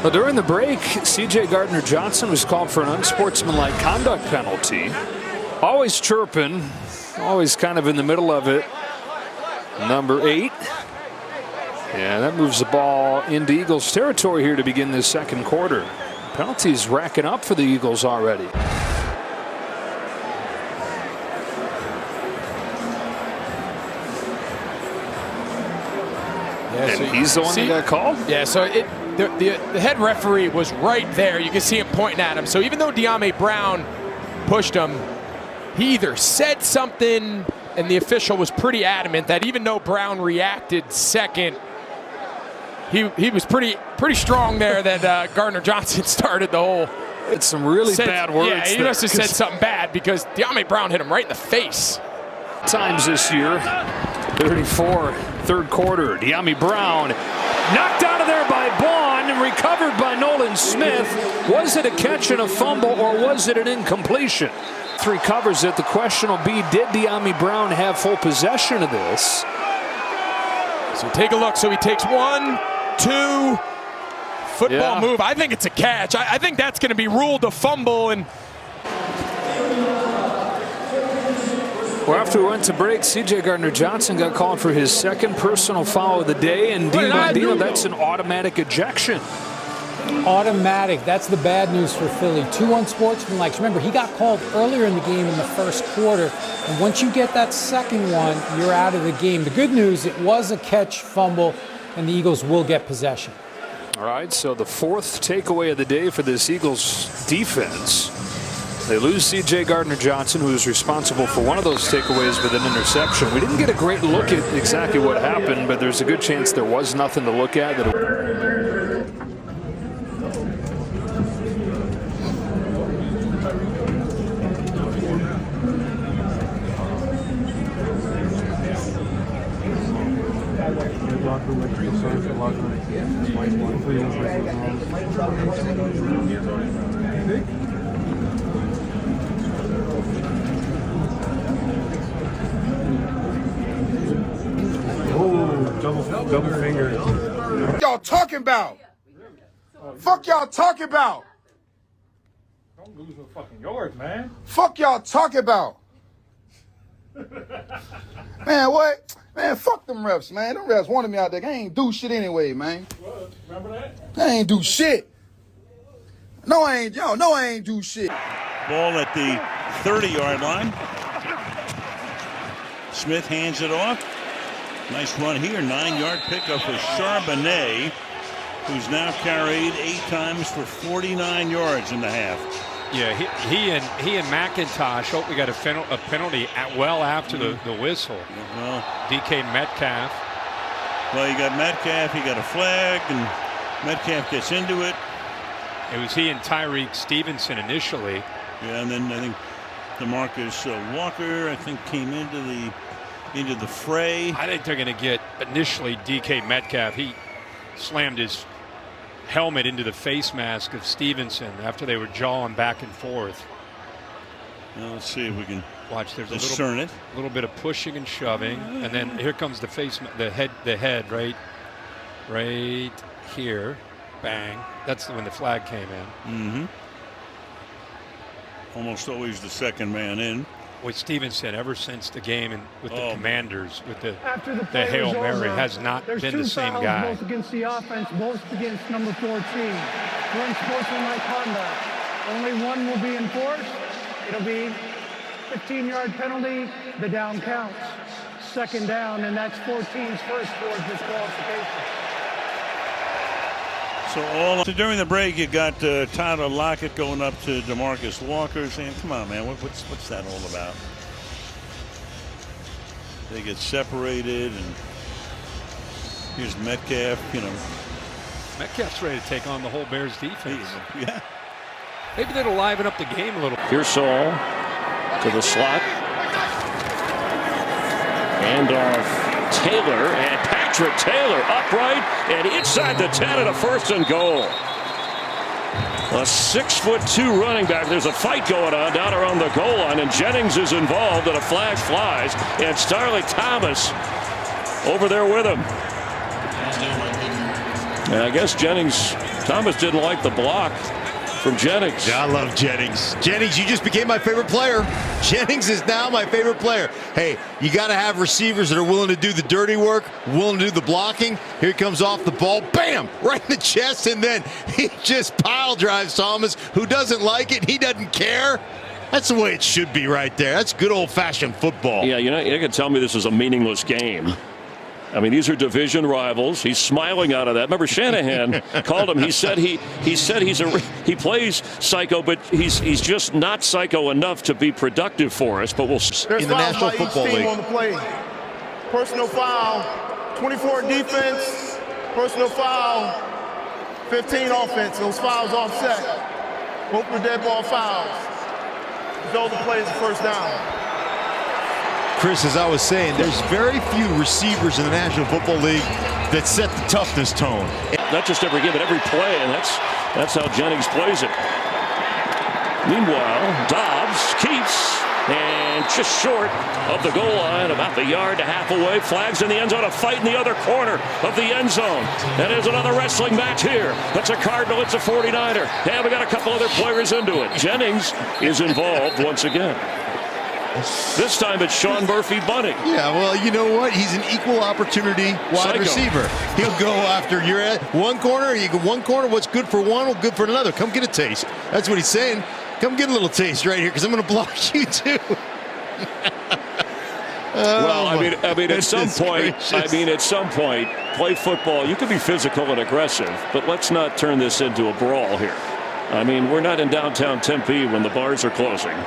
Well, during the break, C.J. Gardner-Johnson was called for an unsportsmanlike conduct penalty. Always chirping, always kind of in the middle of it. Number 8. Yeah, that moves the ball into Eagles territory here to begin this second quarter. Penalties racking up for the Eagles already. Yeah, and he's the one that got called? Yeah, so the head referee was right there. You can see him pointing at him. So even though De'Ami Brown pushed him, he either said something, and the official was pretty adamant that even though Brown reacted second, he was pretty strong there that Gardner-Johnson started the whole. It's some really bad words. Yeah, he must have said something bad because De'Ami Brown hit him right in the face. Times this year, 34, third quarter. De'Ami Brown knocked out of there by Bond and recovered by Nolan Smith. Was it a catch and a fumble, or was it an incompletion? 3 covers it. The question will be, did De'Ami Brown have full possession of this? So take a look. So he takes 1, 2, football move. I think it's a catch. I think that's going to be ruled a fumble. And well, after we went to break, C.J. Gardner-Johnson got called for his second personal foul of the day, and Dino, that's an automatic ejection. Automatic. That's the bad news for Philly. 2 unsportsmanlike. Remember, he got called earlier in the game in the first quarter, and once you get that second one, you're out of the game. The good news, it was a catch fumble, and the Eagles will get possession. All right, so the 4th takeaway of the day for this Eagles defense. They lose C.J. Gardner-Johnson, who is responsible for one of those takeaways with an interception. We didn't get a great look at exactly what happened, but there's a good chance there was nothing to look at. Double finger. Y'all talking about? Fuck y'all talking about? Don't lose no fucking yards, man. Fuck y'all talking about? Man, what? Man, fuck them refs, man. Them refs wanted me out there. They ain't do shit anyway, man. What? Remember that? They ain't do shit. No, I ain't. Y'all know I ain't do shit. Ball at the 30-yard line. Smith hands it off. Nice run here. 9-yard pickup for Charbonnet, who's now carried 8 times for 49 yards in the half. Yeah, he and McIntosh. Hope we got a penalty well after the whistle. Well, DK Metcalf. Well, you got Metcalf. He got a flag, and Metcalf gets into it. It was he and Tyreek Stevenson initially. Yeah, and then I think DeMarcus Walker, I think, came into the fray. I think they're going to get initially DK Metcalf. He slammed his helmet into the face mask of Stevenson after they were jawing back and forth. Well, let's see if we can watch. There's discern a little bit of pushing and shoving, and then here comes the head right here. Bang. That's when the flag came in. Mm-hmm. Almost always the second man in. With Stevenson, ever since the game with the Commanders, with the Hail Mary, has not been the same guy. Both against the offense, both against number 14. For unsportsmanlike conduct. Only one will be enforced. It'll be 15-yard penalty. The down counts. Second down, and that's 14's first towards disqualification. So during the break, you got Tyler Lockett going up to DeMarcus Walker saying, come on, man, what's that all about? They get separated, and here's Metcalf, Metcalf's ready to take on the whole Bears defense. Yeah. Maybe that'll liven up the game a little. Pearsall to the slot. Handoff Taylor, and Patrick Taylor upright and inside the 10 at a 1st and goal. A 6'2" running back. There's a fight going on down around the goal line, and Jennings is involved, and a flag flies, and Starley Thomas over there with him. And I guess Jennings Thomas didn't like the block from Jennings. I love Jennings. Jennings, you just became my favorite player. Jennings is now my favorite player. Hey, you got to have receivers that are willing to do the dirty work, willing to do the blocking. Here he comes off the ball, bam, right in the chest, and then he just pile drives Thomas, who doesn't like it. He doesn't care. That's the way it should be right there. That's good old-fashioned football. Yeah, you can tell me this is a meaningless game. I mean, these are division rivals. He's smiling out of that. Remember, Shanahan called him. He said he plays psycho, but he's just not psycho enough to be productive for us. But we'll in the National Football League. On the play. Personal foul, 24 defense. Personal foul, 15 offense. Those fouls offset. Both were dead ball fouls. Those the plays the first down. Chris, as I was saying, there's very few receivers in the National Football League that set the toughness tone. Not just every game, but every play, and that's how Jennings plays it. Meanwhile, Dobbs keeps, and just short of the goal line, about the yard to half away. Flags in the end zone, a fight in the other corner of the end zone. And there's another wrestling match here. It's a Cardinal, it's a 49er. Yeah, we got a couple other players into it. Jennings is involved once again. This time it's Sean Murphy-Bunting. Yeah, well, you know what? He's an equal opportunity wide receiver. He'll go after you're at one corner, you go one corner, what's good for one will good for another. Come get a taste. That's what he's saying. Come get a little taste right here because I'm going to block you too. Well, I mean, at some point, play football. You can be physical and aggressive, but let's not turn this into a brawl here. I mean, we're not in downtown Tempe when the bars are closing.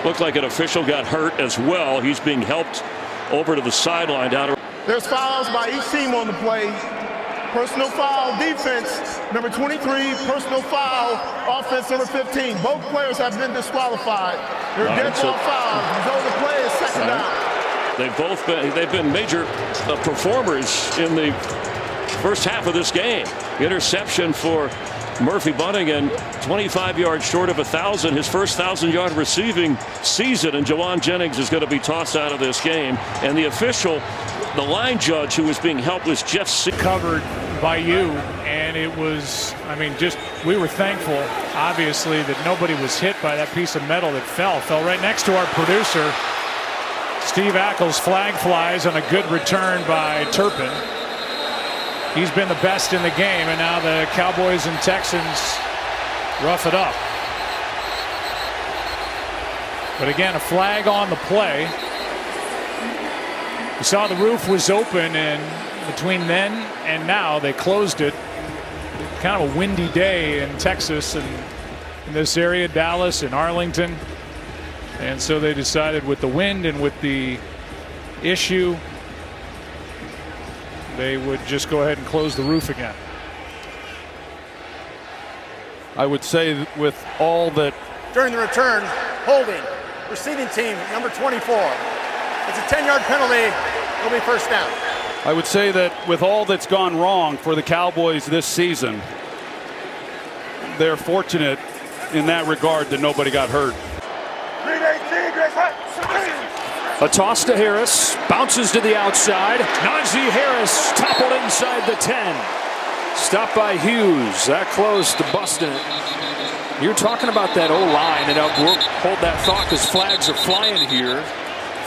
Looked like an official got hurt as well. He's being helped over to the sideline down. There's fouls by each team on the play. Personal foul, defense, number 23. Personal foul, offense, number 15. Both players have been disqualified. They're dead ball fouls. So the play is second down. They've been major performers in the first half of this game. Interception for Murphy-Bunting, and 25 yards short of 1,000, his first 1,000-yard receiving season, and Jawan Jennings is going to be tossed out of this game. And the official, the line judge who was being helped, was Jeff covered by you, and it was, I mean, we were thankful, obviously, that nobody was hit by that piece of metal that fell right next to our producer. Steve Ackles flag flies on a good return by Turpin. He's been the best in the game, and now the Cowboys and Texans rough it up. But again, a flag on the play. We saw the roof was open, and between then and now, they closed it. Kind of a windy day in Texas and in this area, Dallas and Arlington. And so they decided, with the wind and with the issue, they would just go ahead and close the roof again. I would say with all that. During the return, holding, receiving team, number 24. It's a 10-yard penalty. It'll be first down. I would say that with all that's gone wrong for the Cowboys this season, they're fortunate in that regard that nobody got hurt. A toss to Harris, bounces to the outside. Najee Harris toppled inside the 10. Stopped by Hughes. That close to busting it. You're talking about that O-line, and I'll hold that thought because flags are flying here.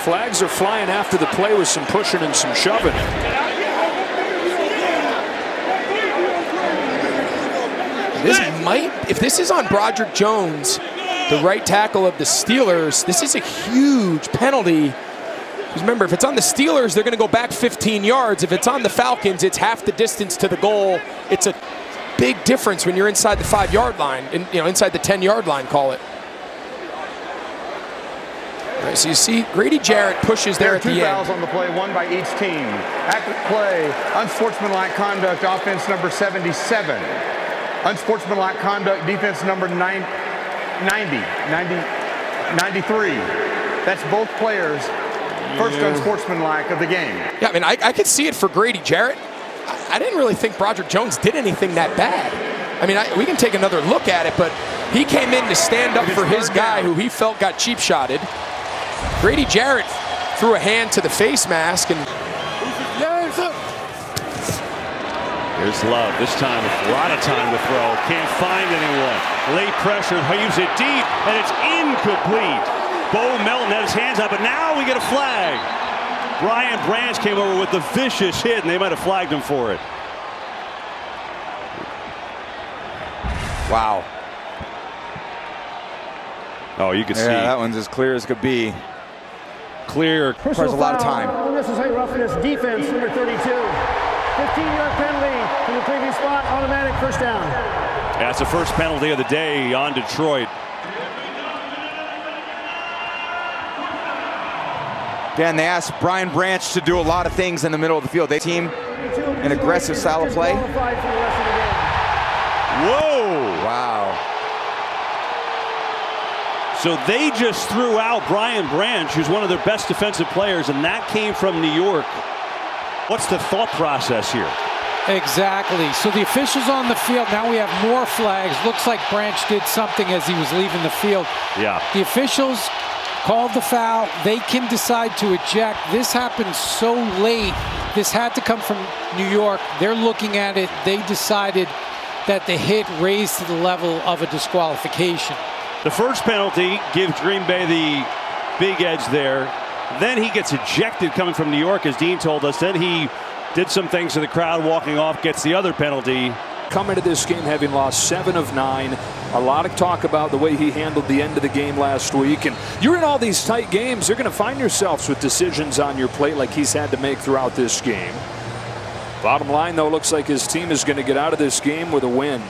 Flags are flying after the play with some pushing and some shoving. If this is on Broderick Jones, the right tackle of the Steelers, this is a huge penalty. Because remember, if it's on the Steelers, they're going to go back 15 yards. If it's on the Falcons, it's half the distance to the goal. It's a big difference when you're inside the 5-yard line, inside the 10-yard line, call it. All right, so you see Grady Jarrett pushes there at the end. There are 2 fouls on the play, one by each team. Active play, unsportsmanlike conduct, offense number 77. Unsportsmanlike conduct, defense number 93. That's both players' first unsportsmanlike of the game. Yeah, I mean, I could see it for Grady Jarrett. I didn't really think Broderick Jones did anything that bad. I mean, we can take another look at it, but he came in to stand up for his guy who he felt got cheap shotted. Grady Jarrett threw a hand to the face mask, and Here's Love. This time, a lot of time to throw. Can't find anyone. Late pressure, heaves it deep, and it's incomplete. Bo Melton had his hands up, and now we get a flag. Brian Branch came over with the vicious hit, and they might have flagged him for it. Wow. Oh, you can see. Yeah, that one's as clear as could be. Clear. Requires a lot of time. Unnecessary roughness, defense, number 32. 15-yard penalty from the previous spot, automatic first down. That's the first penalty of the day on Detroit. Again, they asked Brian Branch to do a lot of things in the middle of the field. They team an aggressive style of play. Whoa! Wow. So they just threw out Brian Branch, who's one of their best defensive players, and that came from New York. What's the thought process here? Exactly. So the officials on the field, now we have more flags. Looks like Branch did something as he was leaving the field. Yeah. The officials called the foul. They can decide to eject. This happened so late. This had to come from New York. They're looking at it. They decided that the hit raised to the level of a disqualification. The first penalty gives Green Bay the big edge there. Then he gets ejected coming from New York, as Dean told us. Then he did some things to the crowd walking off, gets the other penalty. Coming to this game having lost 7 of 9. A lot of talk about the way he handled the end of the game last week. And you're in all these tight games, you're going to find yourselves with decisions on your plate like he's had to make throughout this game. Bottom line, though, looks like his team is going to get out of this game with a win.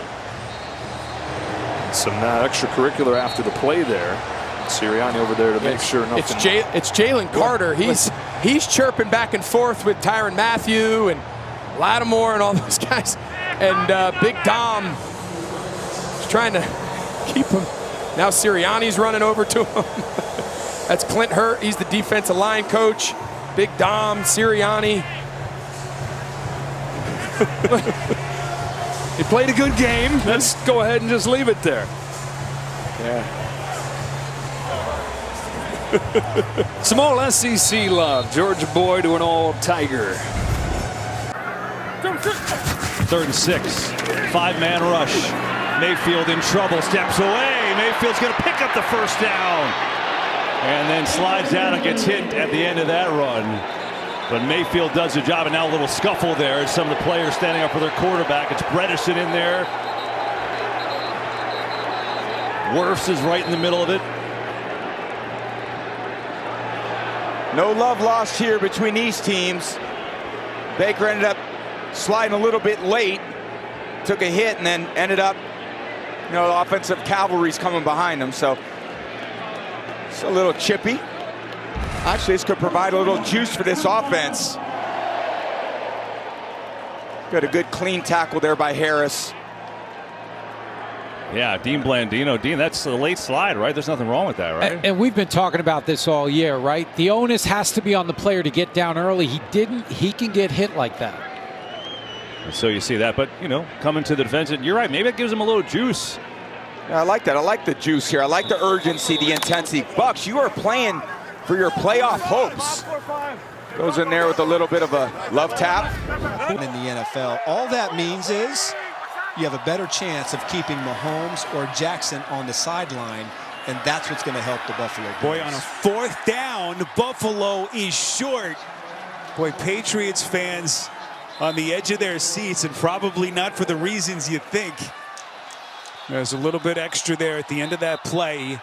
Some extracurricular after the play there. Sirianni over there to make sure nothing. It's Jalen Carter. He's chirping back and forth with Tyrann Mathieu and Lattimore and all those guys. And Big Dom is trying to keep him. Now Sirianni's running over to him. That's Clint Hurt. He's the defensive line coach. Big Dom, Sirianni. He played a good game. Let's go ahead and just leave it there. Yeah. Some old SEC love. Georgia boy to an old Tiger. 3rd and 6. 5-man rush. Mayfield in trouble. Steps away. Mayfield's going to pick up the first down. And then slides down and gets hit at the end of that run. But Mayfield does the job, and now a little scuffle there as some of the players standing up for their quarterback. It's Bredesen in there. Wirfs is right in the middle of it. No love lost here between these teams. Baker ended up sliding a little bit late, took a hit, and then ended up, the offensive cavalry's coming behind him. So it's a little chippy. Actually, this could provide a little juice for this offense. Got a good clean tackle there by Harris. Yeah, Dean Blandino. Dean, that's a late slide, right? There's nothing wrong with that, right? And we've been talking about this all year, right? The onus has to be on the player to get down early. He didn't. He can get hit like that. And so you see that. But, coming to the defense, and you're right. Maybe it gives him a little juice. Yeah, I like that. I like the juice here. I like the urgency, the intensity. Bucks, you are playing for your playoff hopes. Goes in there with a little bit of a love tap. In the NFL, all that means is you have a better chance of keeping Mahomes or Jackson on the sideline, and that's what's going to help the Buffalo Bills. Boy, on a 4th down, Buffalo is short. Boy, Patriots fans on the edge of their seats, and probably not for the reasons you think. There's a little bit extra there at the end of that play.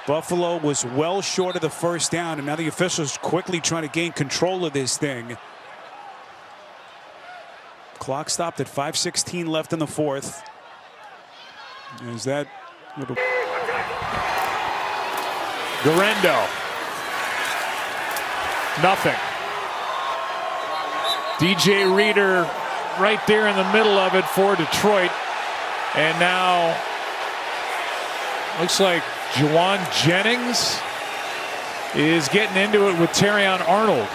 Buffalo was well short of the 1st down, and now the officials quickly trying to gain control of this thing. Clock stopped at 5:16 left in the 4th. Is that little Garendo. Nothing. DJ Reader right there in the middle of it for Detroit. And now looks like Juwan Jennings is getting into it with Terrion Arnold.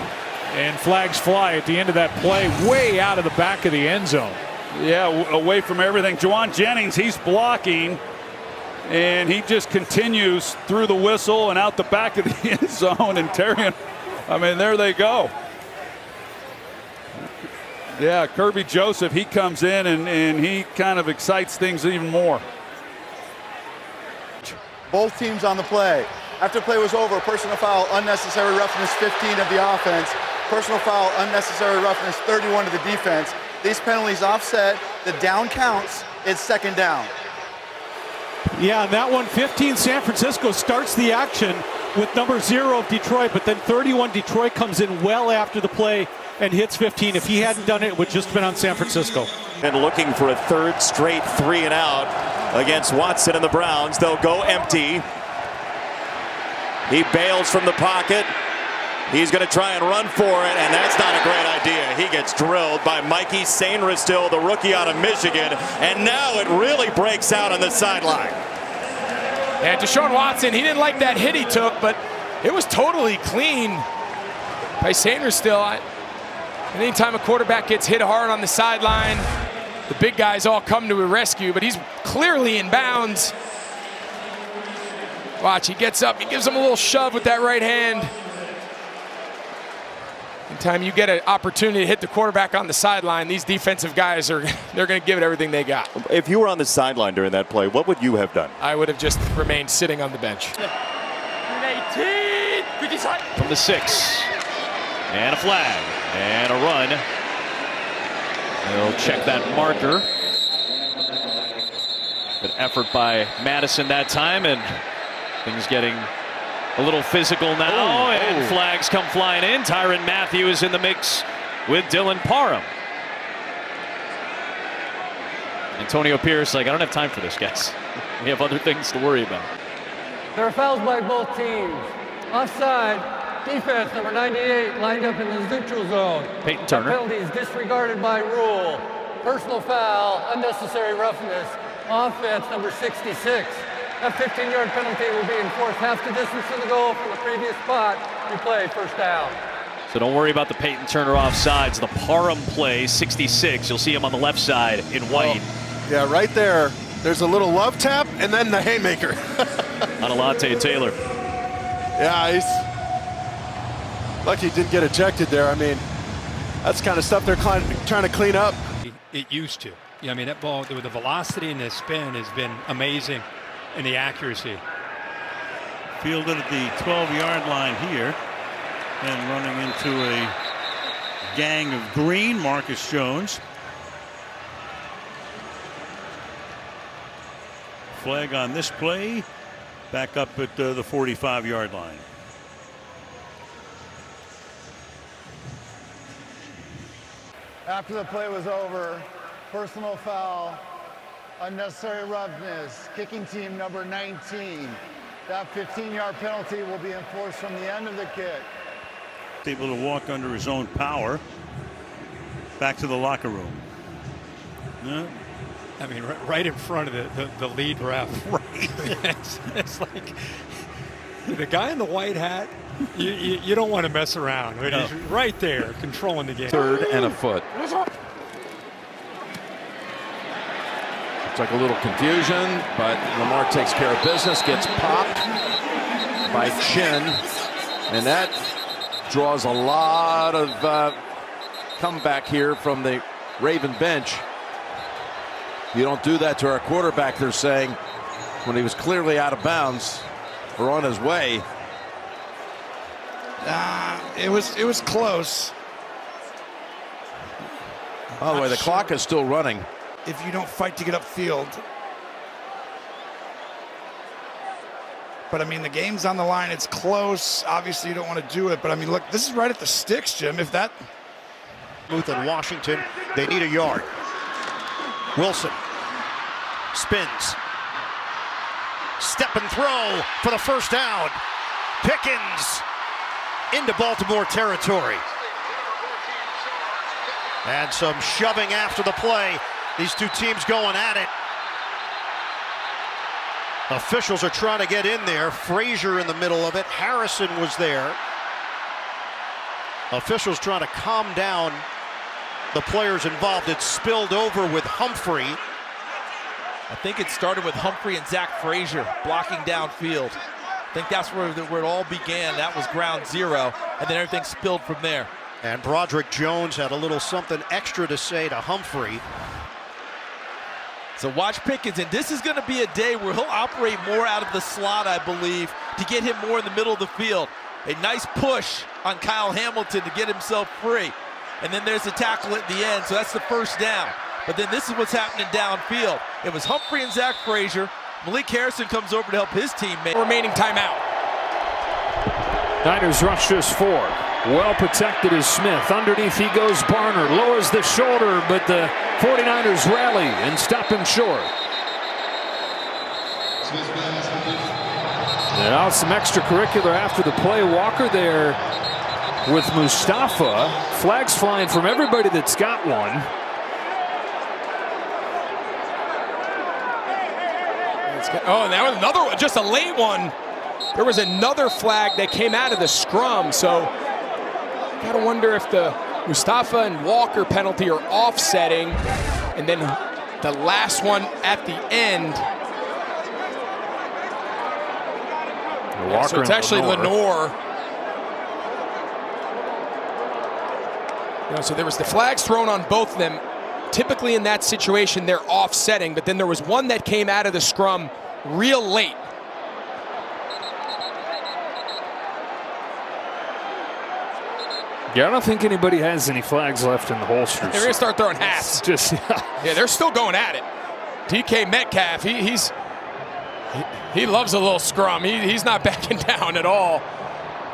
And flags fly at the end of that play, way out of the back of the end zone. Yeah, away from everything. Juwan Jennings, he's blocking. And he just continues through the whistle and out the back of the end zone. And Terrion, there they go. Yeah, Kirby Joseph, he comes in and he kind of excites things even more. Both teams on the play. After the play was over, personal foul, unnecessary roughness, 15 of the offense. Personal foul, unnecessary roughness, 31 of the defense. These penalties offset. The down counts. It's second down. Yeah, and that one, 15 San Francisco starts the action with number 0 of Detroit, but then 31 Detroit comes in well after the play and hits 15. If he hadn't done it, it would just been on San Francisco. And looking for a third straight 3 and out against Watson and the Browns. They'll go empty. He bails from the pocket. He's going to try and run for it, and that's not a great idea. He gets drilled by Mikey Sainristil, the rookie out of Michigan, and now it really breaks out on the sideline. Yeah, Deshaun Watson, he didn't like that hit he took, but it was totally clean by Sainristil. Anytime a quarterback gets hit hard on the sideline, the big guys all come to a rescue, but he's clearly in bounds. Watch, he gets up, he gives him a little shove with that right hand. Anytime you get an opportunity to hit the quarterback on the sideline, they're going to give it everything they got. If you were on the sideline during that play, what would you have done? I would have just remained sitting on the bench. From the 6. And a flag. And a run. They'll check that marker. Good effort by Madison that time, and things getting a little physical now, and flags come flying in. Tyrann Mathieu is in the mix with Dylan Parham. Antonio Pierce like, I don't have time for this, guys. We have other things to worry about. There are fouls by both teams. Offside, defense number 98 lined up in the neutral zone. Peyton Turner. Penalties disregarded by rule. Personal foul, unnecessary roughness. Offense number 66. That 15-yard penalty will be enforced half the distance to the goal from the previous spot. Replay, first down. So don't worry about the Peyton Turner offsides. The Parham play, 66. You'll see him on the left side in white. Oh, yeah, right there. There's a little love tap and then the haymaker. Adalante Taylor. Yeah, he's lucky he didn't get ejected there. I mean, that's kind of stuff they're trying to clean up. It used to. Yeah, I mean, that ball, the velocity and the spin has been amazing. And the accuracy. Fielded at the 12-yard line here. And running into a gang of green, Marcus Jones. Flag on this play. Back up at the 45-yard line. After the play was over, personal foul, unnecessary roughness, kicking team number 19. That 15-yard penalty will be enforced from the end of the kick. Able to walk under his own power. Back to the locker room. Yeah. I mean, right in front of the lead ref. Right. it's like the guy in the white hat. You don't want to mess around. Right? No. He's right there, controlling the game. 3rd and a foot. It's like a little confusion, but Lamar takes care of business, gets popped by Chin, and that draws a lot of comeback here from the Raven bench. You don't do that to our quarterback, they're saying, when he was clearly out of bounds or on his way. It was close. By the way, the clock is still running. If you don't fight to get upfield. But I mean, the game's on the line. It's close. Obviously, you don't want to do it. But I mean, look, this is right at the sticks, Jim. If that. Muth and Washington, they need a yard. Wilson spins. Step and throw for the first down. Pickens into Baltimore territory. And some shoving after the play. These two teams going at it. Officials are trying to get in there. Frazier in the middle of it. Harrison was there. Officials trying to calm down the players involved. It spilled over with Humphrey. I think it started with Humphrey and Zach Frazier blocking downfield. I think that's where it all began. That was ground zero, and then everything spilled from there. And Broderick Jones had a little something extra to say to Humphrey. So watch Pickens, and this is going to be a day where he'll operate more out of the slot, I believe, to get him more in the middle of the field. A nice push on Kyle Hamilton to get himself free. And then there's the tackle at the end, so that's the first down. But then this is what's happening downfield. It was Humphrey and Zach Frazier. Malik Harrison comes over to help his teammate. Remaining timeout. Niners rush just 4. Well protected is Smith. Underneath he goes Barner. Lowers the shoulder, but the 49ers rally and stop him short. Now some extracurricular after the play. Walker there with Mustafa. Flags flying from everybody that's got one. Oh, and that was another one, just a late one. There was another flag that came out of the scrum, so gotta wonder if the Mustafa and Walker penalty are offsetting, and then the last one at the end. Walker, so it's actually Lenore. So there was the flags thrown on both of them. Typically in that situation, they're offsetting, but then there was one that came out of the scrum real late. Yeah, I don't think anybody has any flags left in the holsters. They're going to start throwing hats. Yeah, they're still going at it. DK Metcalf, he loves a little scrum. He's not backing down at all.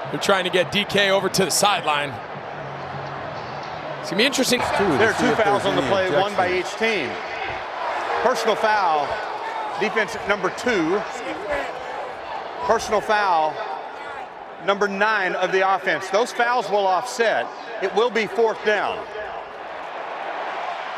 They're trying to get DK over to the sideline. It's going to be interesting. There are 2 fouls on the play, 1 by each team. Personal foul, defense number 2. Personal foul, number 9 of the offense. Those fouls will offset. It will be 4th down.